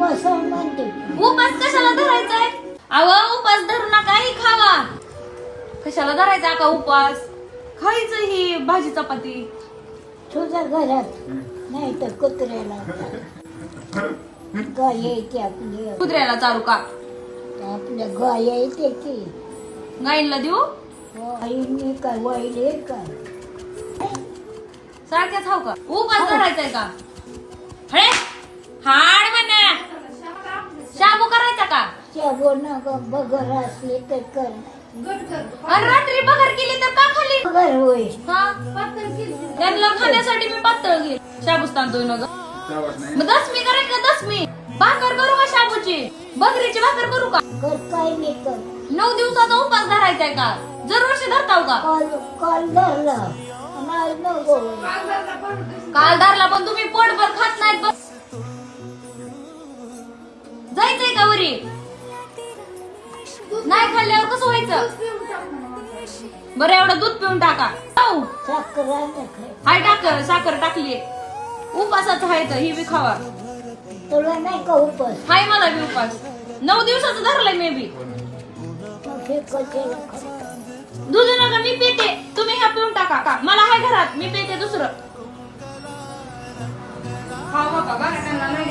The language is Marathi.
उपास म्हणते. उपास कशाला धरायचाय? अव उपास धरू नका, ही खावा. कशाला धरायचा का उपास? खायचं ही भाजी चपाती. तुझ्या घरात नाही तर कुत्र्याला गाय येते आपली. कुत्र्याला चारू का? आपल्या गाय येते की गाईंला देऊ? आईने काय वाईले काय सारख्याच हाव का? उपास धरायचाय का? हळे हाड म्हणा. शाबू करायचा का? बोन बगर असले तर कर. आणि रात्री बगर केली तर का खाली? बगर होय. हा? त्यांना खाण्यासाठी मी पातळ घेईल. शाबूच तांदूळ न ग. मग दसमी करायचं का? दसमी भाकर करू का शाबूची? बकरीची भाकर करू का? कर काय नाही कर. 9 दिवसाचा उपास धरायचाय का? दरवर्षी धरताव का? काल धरला नाही नको. काल धरला पण तुम्ही पोटभर खात नाहीत बघ. जायचंय का वरी? नाही खाल्ल्यावर कसं व्हायचं? बरं एवढं दूध पिऊन टाका. खाऊ. साखर हाय टाक, साखर टाकली. उपासाचं आहे तर ही बी खावा. तुला नाही का उपास? हाय मला बी उपास. 9 दिवसाचं धरलंय मी बी. मग हे कशाला खातो? दूध नका, मी पिते. तुम्ही ह्या पिऊन टाका. मला हाय घरात, मी पिते दुसरं. हा बाबा, बघा त्यांना नाही.